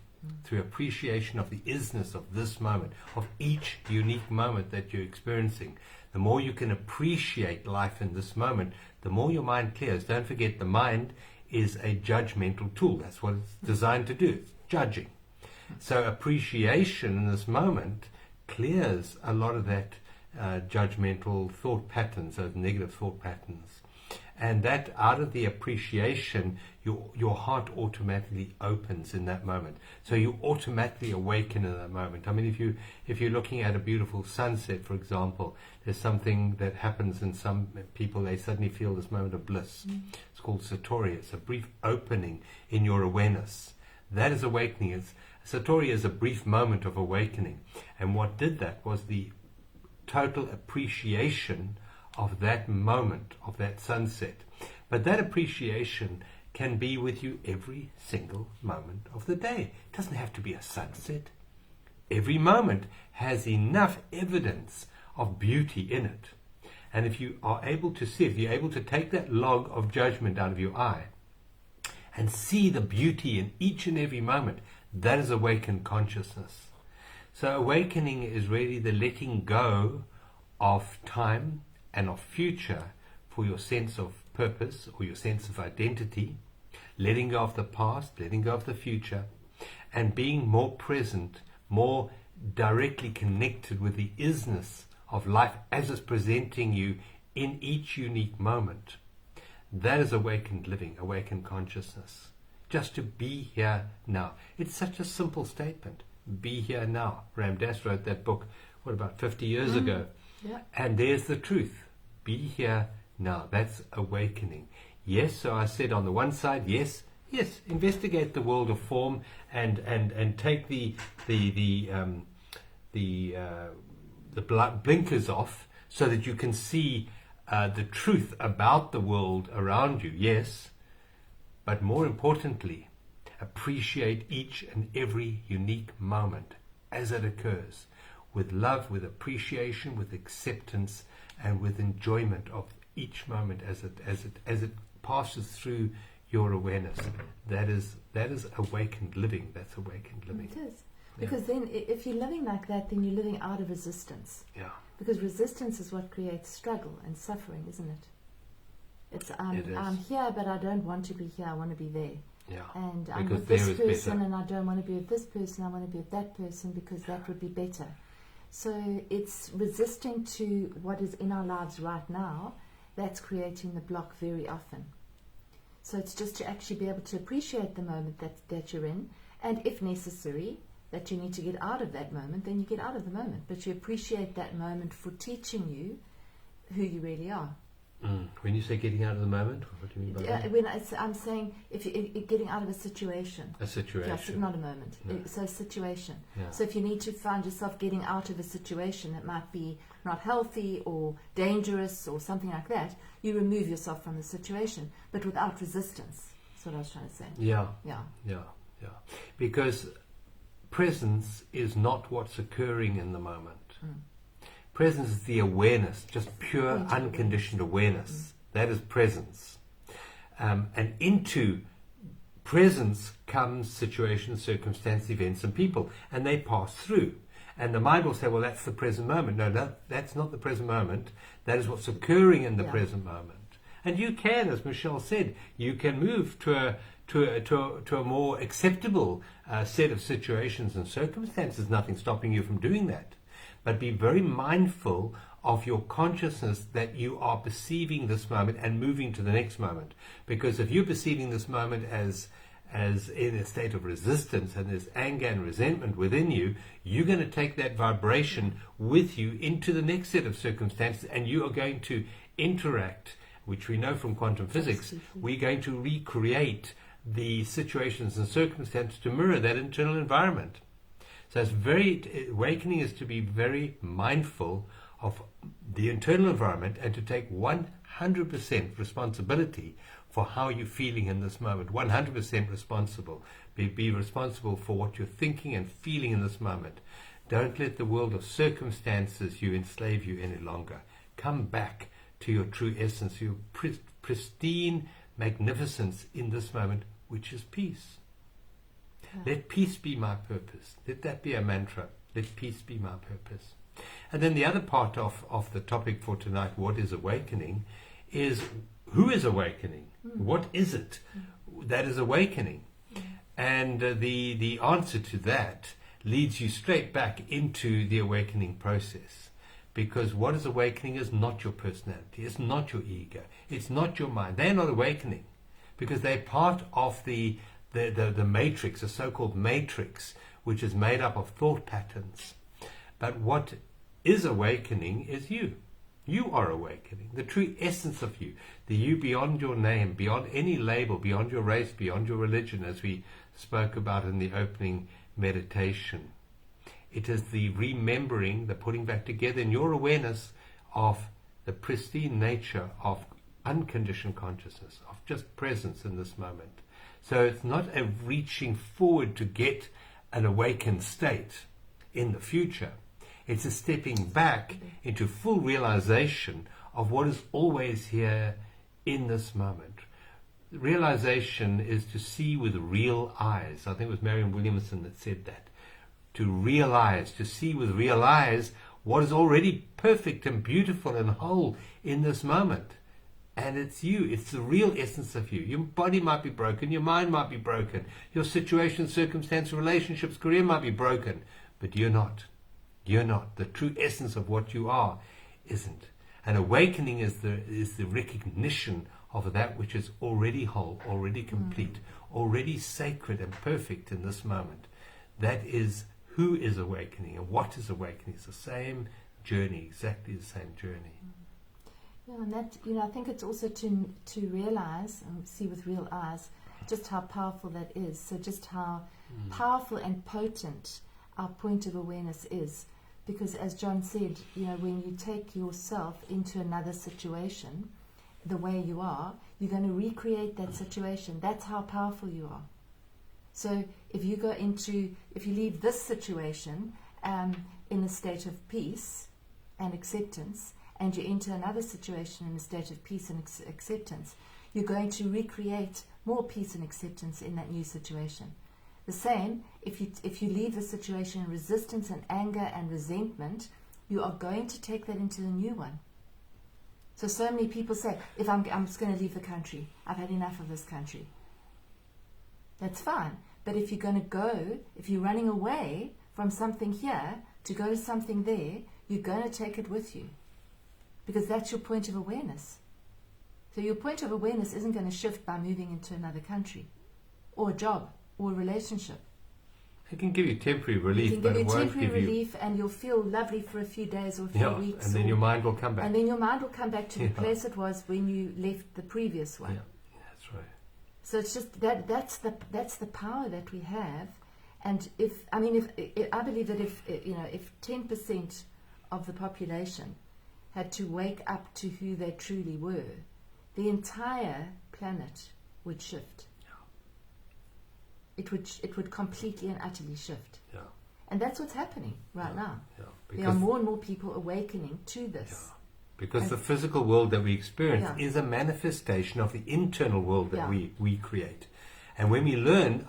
[SPEAKER 1] through appreciation of the isness of this moment, of each unique moment that you're experiencing. The more you can appreciate life in this moment, the more your mind clears. Don't forget, the mind is a judgmental tool. That's what it's designed to do. It's judging. So appreciation in this moment clears a lot of that judgmental thought patterns, those negative thought patterns. And that, out of the appreciation, your heart automatically opens in that moment. So you automatically awaken in that moment. I mean, if you're looking at a beautiful sunset, for example, there's something that happens in some people, they suddenly feel this moment of bliss. It's called satori. It's a brief opening in your awareness. That is awakening. Satori is a brief moment of awakening. And what did that was the total appreciation of that moment, of that sunset. But that appreciation can be with you every single moment of the day. It doesn't have to be a sunset. Every moment has enough evidence of beauty in it. And if you are able to see, if you're able to take that log of judgment out of your eye and see the beauty in each and every moment, that is awakened consciousness. So awakening is really the letting go of time and of future for your sense of purpose or your sense of identity, letting go of the past, letting go of the future, and being more present, more directly connected with the isness of life as it's presenting you in each unique moment. That is awakened living, awakened consciousness. Just to be here now. It's such a simple statement. Be here now. Ram Dass wrote that book, about 50 years ago?
[SPEAKER 2] Yeah.
[SPEAKER 1] And there's the truth. Be here now. That's awakening. Yes, so I said on the one side, yes, investigate the world of form and take the blinkers off so that you can see the truth about the world around you. Yes, but more importantly, appreciate each and every unique moment as it occurs, with love, with appreciation, with acceptance, and with enjoyment of each moment as it passes through your awareness. That is awakened living. That's awakened living.
[SPEAKER 2] It is. Because then if you're living like that, then you're living out of resistance.
[SPEAKER 1] Yeah.
[SPEAKER 2] Because resistance is what creates struggle and suffering, isn't it? It's I'm here, but I don't want to be here. I want to be there.
[SPEAKER 1] Yeah.
[SPEAKER 2] And I'm
[SPEAKER 1] because
[SPEAKER 2] with this person,
[SPEAKER 1] better.
[SPEAKER 2] and I don't want to be with this person. I want to be with that person because that would be better. So it's resisting to what is in our lives right now that's creating the block very often. So it's just to actually be able to appreciate the moment that you're in, and if necessary, that you need to get out of that moment, then you get out of the moment. But you appreciate that moment for teaching you who you really are.
[SPEAKER 1] When you say getting out of the moment, what do you mean by that?
[SPEAKER 2] I'm saying if you're getting out of a situation.
[SPEAKER 1] A situation.
[SPEAKER 2] Yeah, not a moment.
[SPEAKER 1] No.
[SPEAKER 2] So a situation.
[SPEAKER 1] Yeah.
[SPEAKER 2] So if you need to find yourself getting out of a situation that might be not healthy or dangerous or something like that, you remove yourself from the situation, but without resistance. That's what I was trying to say.
[SPEAKER 1] Yeah.
[SPEAKER 2] Yeah.
[SPEAKER 1] Because presence is not what's occurring in the moment. Presence is the awareness, just pure, unconditioned awareness. That is presence. And into presence comes situations, circumstances, events, and people, and they pass through. And the mind will say, well, that's the present moment. No, that's not the present moment. That is what's occurring in the present moment. And you can, as Michelle said, you can move to a more acceptable set of situations and circumstances. Nothing stopping you from doing that. But be very mindful of your consciousness that you are perceiving this moment and moving to the next moment. Because if you're perceiving this moment as in a state of resistance and there's anger and resentment within you, you're going to take that vibration with you into the next set of circumstances, and you are going to interact, which we know from quantum physics. We're going to recreate the situations and circumstances to mirror that internal environment. So awakening is to be very mindful of the internal environment and to take 100% responsibility for how you're feeling in this moment. 100% responsible. Be responsible for what you're thinking and feeling in this moment. Don't let the world of circumstances enslave you any longer. Come back to your true essence, your pristine magnificence in this moment, which is peace. Let peace be my purpose. Let that be a mantra. Let peace be my purpose. And then the other part of the topic for tonight, what is awakening, is who is awakening? What is it that is awakening? And the answer to that leads you straight back into the awakening process. Because what is awakening is not your personality, it's not your ego, it's not your mind. They're not awakening because they're part of the matrix, the so-called matrix, which is made up of thought patterns. But what is awakening is you. You are awakening, the true essence of you, the you beyond your name, beyond any label, beyond your race, beyond your religion, as we spoke about in the opening meditation. It is the remembering, the putting back together in your awareness of the pristine nature of unconditioned consciousness, of just presence in this moment. So it's not a reaching forward to get an awakened state in the future. It's a stepping back into full realization of what is always here in this moment. Realization is to see with real eyes. I think it was Marianne Williamson that said that. To realize, to see with real eyes what is already perfect and beautiful and whole in this moment. And it's you. It's the real essence of you. Your body might be broken. Your mind might be broken. Your situation, circumstance, relationships, career might be broken. But you're not. You're not. The true essence of what you are isn't. And awakening is the recognition of that which is already whole, already complete, already sacred and perfect in this moment. That is who is awakening and what is awakening. It's the same journey, exactly the same journey.
[SPEAKER 2] Yeah, and that, I think it's also to realize and see with real eyes just how powerful that is. So just how powerful and potent our point of awareness is. Because as John said, when you take yourself into another situation, the way you are, you're going to recreate that situation. That's how powerful you are. So if you leave this situation in a state of peace and acceptance, and you enter another situation in a state of peace and acceptance, you're going to recreate more peace and acceptance in that new situation. The same, if you leave the situation in resistance and anger and resentment, you are going to take that into the new one. So many people say, if I'm just going to leave the country, I've had enough of this country. That's fine. But if you're running away from something here to go to something there, you're going to take it with you. Because that's your point of awareness. So your point of awareness isn't going to shift by moving into another country, or a job, or a relationship.
[SPEAKER 1] It can give you temporary relief,
[SPEAKER 2] it can
[SPEAKER 1] but
[SPEAKER 2] give
[SPEAKER 1] it
[SPEAKER 2] you
[SPEAKER 1] won't
[SPEAKER 2] temporary
[SPEAKER 1] give you...
[SPEAKER 2] relief, and you'll feel lovely for a few days or a few weeks.
[SPEAKER 1] And then your mind will come back.
[SPEAKER 2] And then your mind will come back to the place it was when you left the previous one.
[SPEAKER 1] Yeah, that's right.
[SPEAKER 2] So it's just that's the power that we have. And I believe that if 10% of the population had to wake up to who they truly were, the entire planet would shift. It would completely and utterly shift. Yeah. And that's what's happening right now. Yeah. There are more and more people awakening to this.
[SPEAKER 1] Yeah. Because the physical world that we experience is a manifestation of the internal world that we create. And when we learn,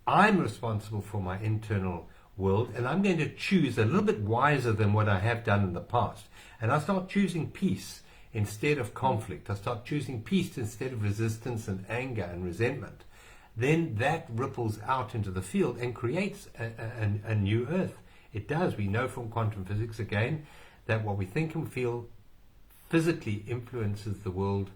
[SPEAKER 1] I'm responsible for my internal world, and I'm going to choose a little bit wiser than what I have done in the past. And I start choosing peace instead of conflict. I start choosing peace instead of resistance and anger and resentment. Then that ripples out into the field and creates a new earth. It does. We know from quantum physics, again, that what we think and feel physically influences the world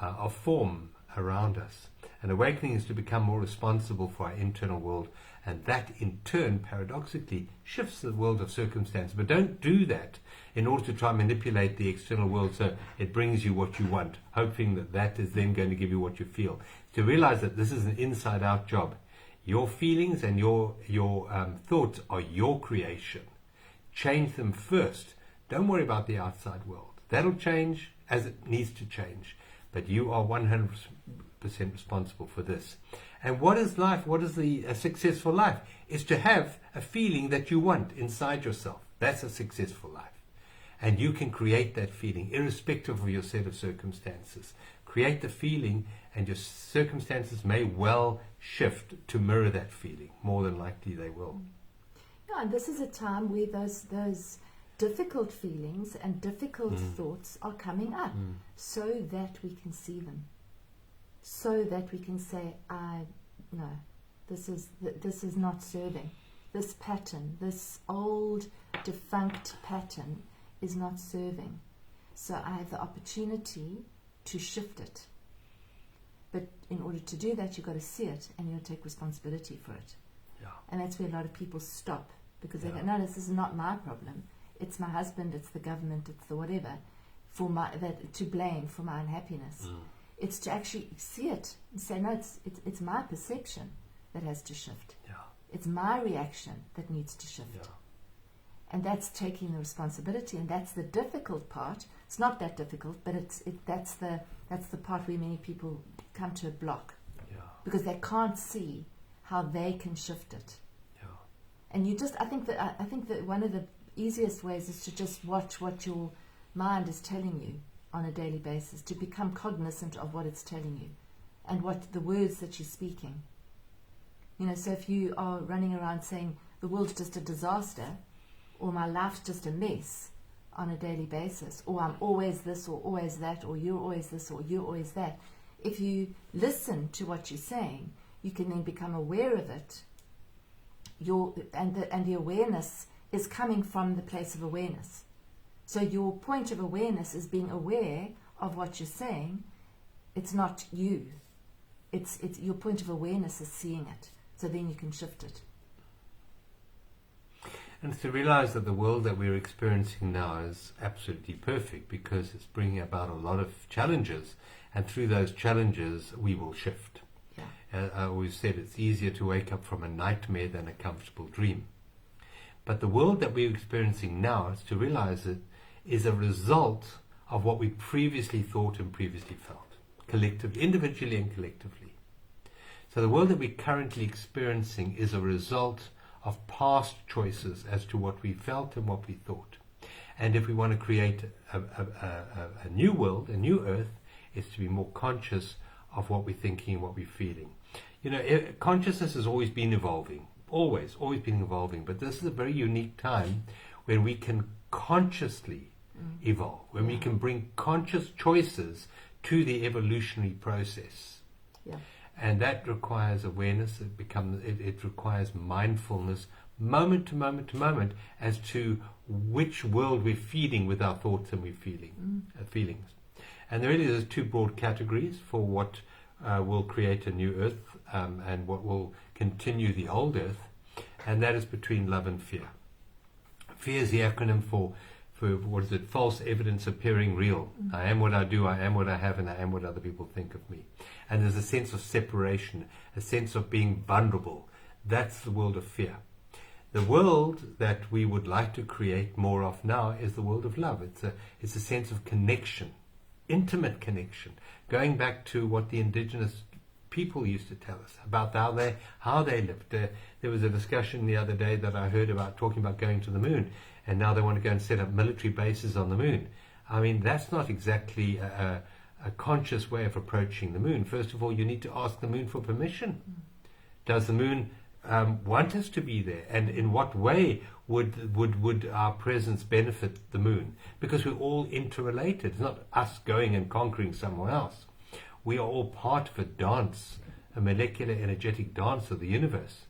[SPEAKER 1] of form around us. And awakening is to become more responsible for our internal world, and that in turn, paradoxically, shifts the world of circumstance. But don't do that in order to try and manipulate the external world so it brings you what you want, hoping that that is then going to give you what you feel. To realize that this is an inside-out job. Your feelings and your thoughts are your creation. Change them first. Don't worry about the outside world. That'll change as it needs to change. But you are 100% responsible for this. And what is life? What is a successful life? It's to have a feeling that you want inside yourself. That's a successful life. And you can create that feeling irrespective of your set of circumstances. Create the feeling, and your circumstances may well shift to mirror that feeling. More than likely they will.
[SPEAKER 2] Yeah, and this is a time where those difficult feelings and difficult thoughts are coming up so that we can see them. So that we can say, no, this is not serving. This pattern, this old defunct pattern, is not serving. So I have the opportunity to shift it. But in order to do that, you've got to see it and you'll take responsibility for it.
[SPEAKER 1] Yeah.
[SPEAKER 2] And that's where a lot of people stop, because they
[SPEAKER 1] Yeah.
[SPEAKER 2] go, no, this is not my problem. It's my husband, it's the government, it's the whatever, to blame for my unhappiness. It's to actually see it and say, no, it's my perception that has to shift.
[SPEAKER 1] Yeah.
[SPEAKER 2] It's my reaction that needs to shift.
[SPEAKER 1] Yeah.
[SPEAKER 2] And that's taking the responsibility, and that's the difficult part. It's not that difficult, but that's the part where many people come to a block,
[SPEAKER 1] Yeah.
[SPEAKER 2] because they can't see how they can shift it.
[SPEAKER 1] Yeah.
[SPEAKER 2] And I think that one of the easiest ways is to just watch what your mind is telling you on a daily basis, to become cognizant of what it's telling you and what the words that you're speaking. So if you are running around saying the world's just a disaster, or my life's just a mess on a daily basis, or I'm always this or always that, or you're always this or you're always that, if you listen to what you're saying, you can then become aware of it. And the awareness is coming from the place of awareness. So your point of awareness is being aware of what you're saying. It's not you. It's your point of awareness is seeing it. So then you can shift it.
[SPEAKER 1] And to realize that the world that we're experiencing now is absolutely perfect, because it's bringing about a lot of challenges, and through those challenges we will shift.
[SPEAKER 2] Yeah.
[SPEAKER 1] I always said it's easier to wake up from a nightmare than a comfortable dream. But the world that we're experiencing now, is to realize it, is a result of what we previously thought and previously felt, collectively, individually and collectively. So the world that we're currently experiencing is a result of past choices as to what we felt and what we thought. And if we want to create a new world, a new earth, it's to be more conscious of what we're thinking and what we're feeling. Consciousness has always been evolving, always been evolving, but this is a very unique time when we can consciously evolve, when we can bring conscious choices to the evolutionary process.
[SPEAKER 2] Yeah.
[SPEAKER 1] And that requires awareness. It requires mindfulness, moment to moment to moment, as to which world we're feeding with our thoughts and feelings. And there really is two broad categories for what will create a new earth and what will continue the old earth, and that is between love and fear. Fear is the acronym for what is it? False evidence appearing real. I am what I do, I am what I have, and I am what other people think of me. And there's a sense of separation, a sense of being vulnerable. That's the world of fear. The world that we would like to create more of now is the world of love. It's a sense of connection, intimate connection, going back to what the indigenous people used to tell us about how they lived. There was a discussion the other day that I heard about talking about going to the moon, and now they want to go and set up military bases on the moon. I mean, that's not exactly a conscious way of approaching the moon. First of all, you need to ask the moon for permission. Does the moon want us to be there? And in what way would our presence benefit the moon? Because we're all interrelated. It's not us going and conquering someone else. We are all part of a dance, a molecular energetic dance of the universe.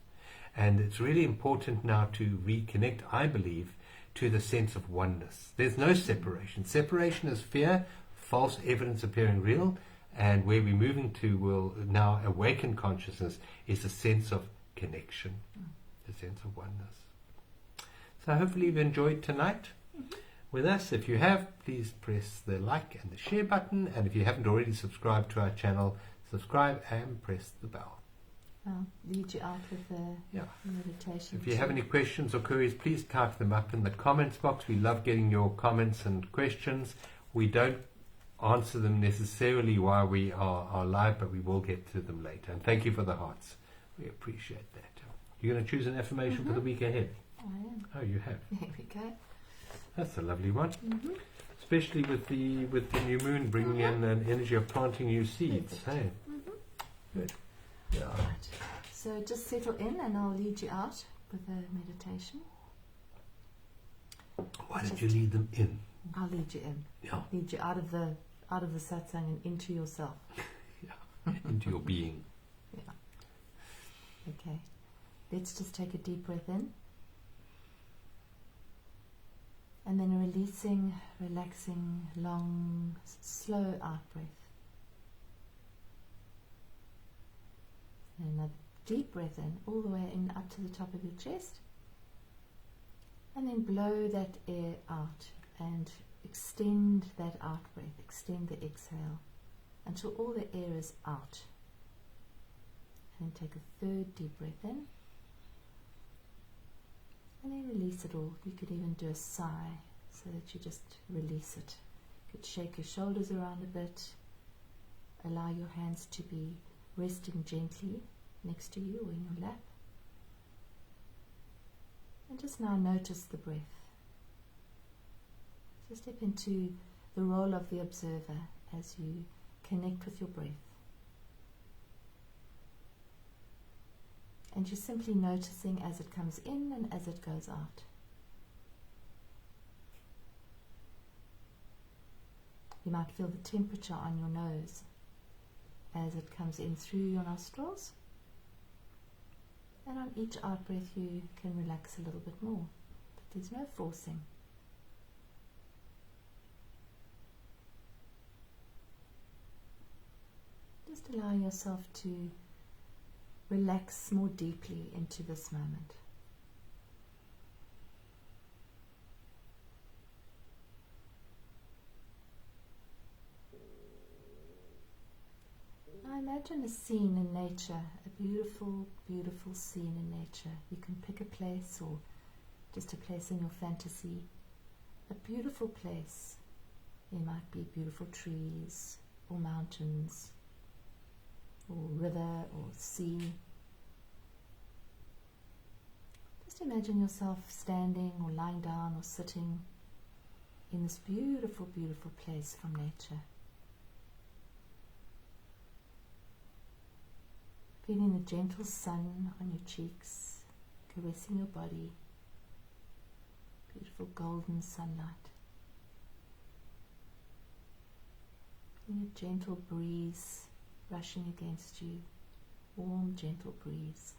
[SPEAKER 1] And it's really important now to reconnect, I believe, to the sense of oneness. There's no separation. Separation is fear, false evidence appearing real, and where we're moving to will now awaken consciousness is a sense of connection, a sense of oneness. So hopefully you've enjoyed tonight with us. If you have, please press the like and the share button, and if you haven't already subscribed to our channel, subscribe and press the bell.
[SPEAKER 2] I'll lead you out with the meditation.
[SPEAKER 1] If you have any questions or queries, please type them up in the comments box. We love getting your comments and questions. We don't answer them necessarily while we are live, but we will get to them later. And thank you for the hearts. We appreciate that. You're going to choose an affirmation for the week ahead?
[SPEAKER 2] I am.
[SPEAKER 1] Oh, you have.
[SPEAKER 2] There we go.
[SPEAKER 1] That's a lovely one. Especially with the new moon bringing in an energy of planting new seeds. Hey? Good. Yeah.
[SPEAKER 2] Right. So just settle in and I'll lead you out with a meditation.
[SPEAKER 1] Why did you lead them in?
[SPEAKER 2] I'll lead you in.
[SPEAKER 1] Yeah.
[SPEAKER 2] Lead you out of the satsang and into yourself.
[SPEAKER 1] Yeah. Into your being.
[SPEAKER 2] Yeah. Okay. Let's just take a deep breath in. And then a releasing, relaxing, long, slow out breath. And another deep breath in, all the way in up to the top of your chest. And then blow that air out and extend that out breath, extend the exhale until all the air is out. And then take a third deep breath in. And then release it all. You could even do a sigh so that you just release it. You could shake your shoulders around a bit. Allow your hands to be resting gently next to you or in your lap. And just now notice the breath. So step into the role of the observer as you connect with your breath. And you're simply noticing as it comes in and as it goes out. You might feel the temperature on your nose as it comes in through your nostrils. And on each out breath you can relax a little bit more. But there's no forcing. Just allow yourself to relax more deeply into this moment. Now imagine a scene in nature, a beautiful, beautiful scene in nature. You can pick a place or just a place in your fantasy. A beautiful place. There might be beautiful trees or mountains or river or sea. Just imagine yourself standing or lying down or sitting in this beautiful, beautiful place from nature. Feeling the gentle sun on your cheeks, caressing your body, beautiful golden sunlight. Feeling a gentle breeze brushing against you, warm, gentle breeze.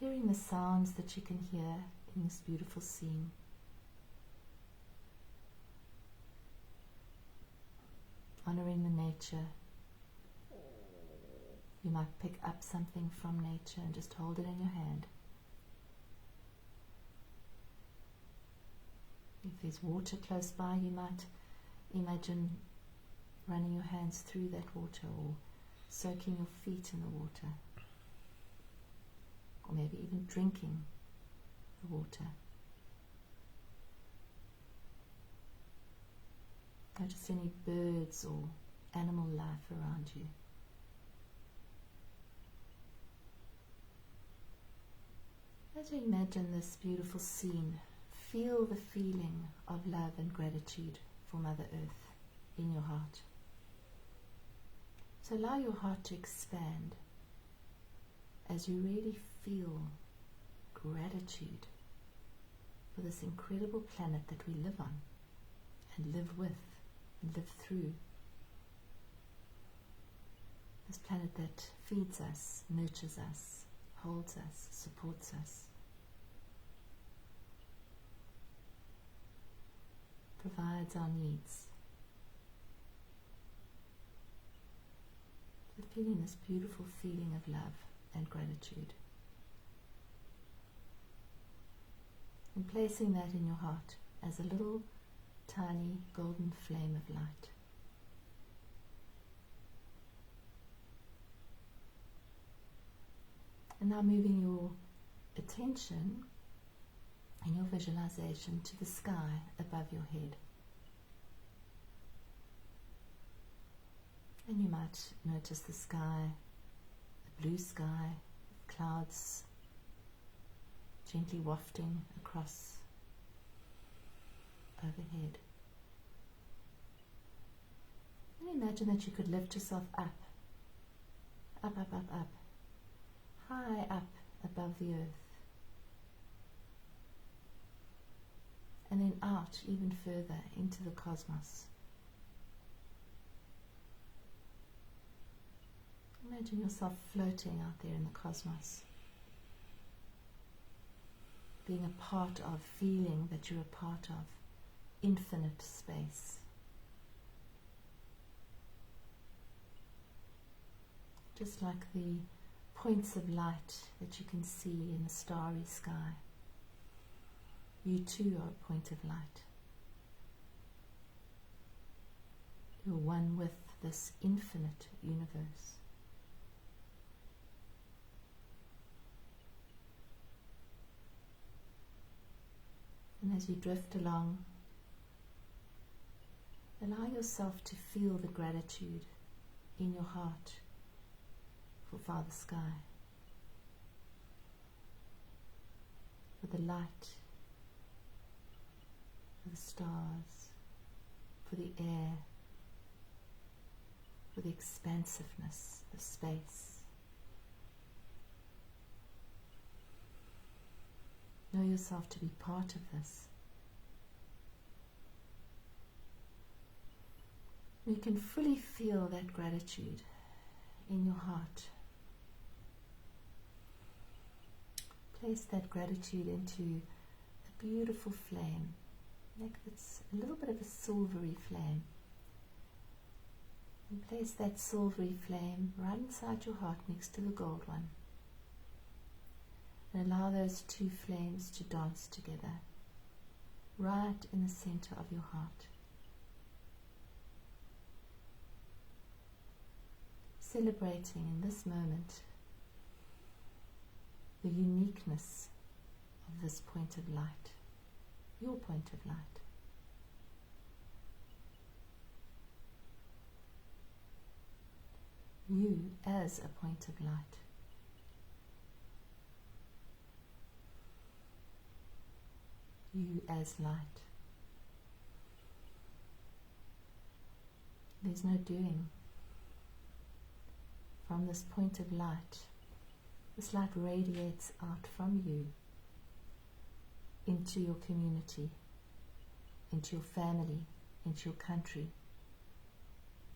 [SPEAKER 2] Hearing the sounds that you can hear in this beautiful scene. Honoring the nature. You might pick up something from nature and just hold it in your hand. If there's water close by, you might imagine running your hands through that water or soaking your feet in the water. Or maybe even drinking the water. Notice any birds or animal life around you. As you imagine this beautiful scene, feel the feeling of love and gratitude for Mother Earth in your heart. So allow your heart to expand as you really feel gratitude for this incredible planet that we live on and live with and live through. This planet that feeds us, nurtures us, holds us, supports us, provides our needs. So feeling this beautiful feeling of love and gratitude. And placing that in your heart as a little tiny golden flame of light. And now moving your attention in your visualization to the sky above your head. And you might notice the sky, the blue sky, clouds gently wafting across overhead. And imagine that you could lift yourself up, up, up, up, up, high up above the earth. And then out even further into the cosmos. Imagine yourself floating out there in the cosmos. being a part of, feeling that you're a part of infinite space. Just like the points of light that you can see in the starry sky. You too are a point of light. You're one with this infinite universe. And as you drift along, allow yourself to feel the gratitude in your heart for Father Sky, for the light, for the stars, for the air, for the expansiveness of space. Know yourself to be part of this. You can fully feel that gratitude in your heart. Place that gratitude into a beautiful flame, like it's a little bit of a silvery flame. And place that silvery flame right inside your heart next to the gold one. And allow those two flames to dance together, right in the center of your heart. Celebrating in this moment the uniqueness of this point of light, your point of light. You as a point of light. You as light. There's no doing. From this point of light, this light radiates out from you into your community, into your family, into your country,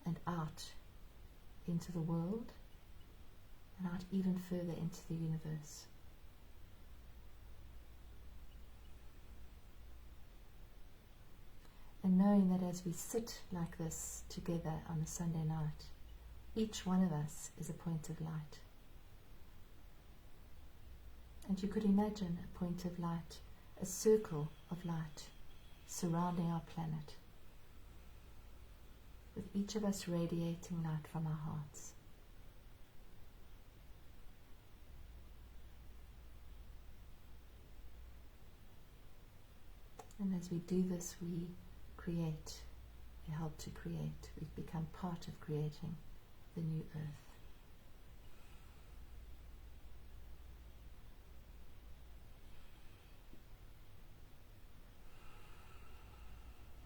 [SPEAKER 2] and out into the world, and out even further into the universe. And knowing that as we sit like this together on a Sunday night, each one of us is a point of light. And you could imagine a point of light, a circle of light surrounding our planet, with each of us radiating light from our hearts. And as we do this, we create, we help to create, we've become part of creating the new earth.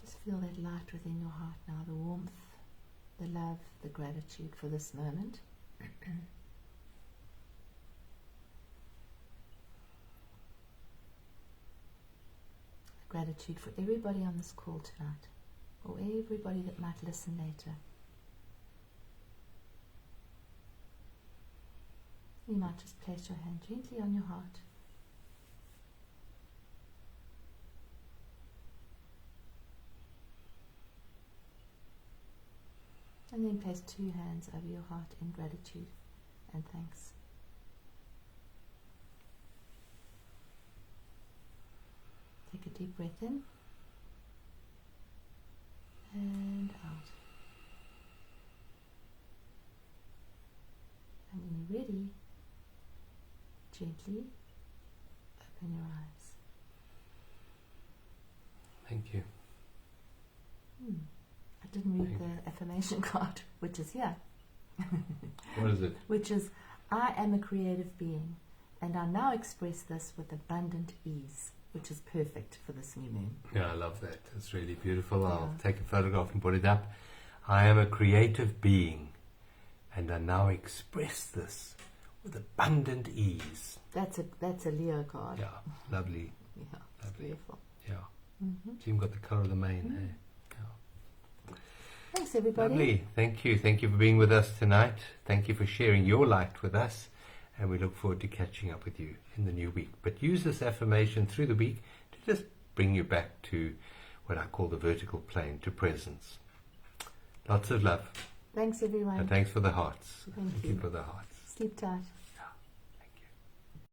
[SPEAKER 2] Just feel that light within your heart now, the warmth, the love, the gratitude for this moment. Gratitude for everybody on this call tonight, or everybody that might listen later. You might just place your hand gently on your heart. And then place two hands over your heart in gratitude and thanks. Take a deep breath in and out. And when you're ready, gently open your eyes.
[SPEAKER 1] Thank you.
[SPEAKER 2] I didn't read the affirmation card, which is here.
[SPEAKER 1] What is it?
[SPEAKER 2] Which is, I am a creative being, and I now express this with abundant ease, which is perfect for this new moon.
[SPEAKER 1] Yeah, I love that. It's really beautiful.
[SPEAKER 2] Yeah.
[SPEAKER 1] I'll take a photograph and put it up. I am a creative being, and I now express this with abundant ease.
[SPEAKER 2] That's a Leo card.
[SPEAKER 1] Yeah, lovely.
[SPEAKER 2] Yeah, it's
[SPEAKER 1] Lovely.
[SPEAKER 2] beautiful.
[SPEAKER 1] Yeah.
[SPEAKER 2] Mm-hmm.
[SPEAKER 1] So you've got the colour of the mane, eh? Yeah.
[SPEAKER 2] Thanks, everybody.
[SPEAKER 1] Lovely. Thank you. Thank you for being with us tonight. Thank you for sharing your light with us. and we look forward to catching up with you in the new week. But use this affirmation through the week to just bring you back to what I call the vertical plane, to presence. Lots of love.
[SPEAKER 2] Thanks, everyone.
[SPEAKER 1] And thanks for the hearts.
[SPEAKER 2] Thank
[SPEAKER 1] you
[SPEAKER 2] you
[SPEAKER 1] for the hearts.
[SPEAKER 2] Sleep tight.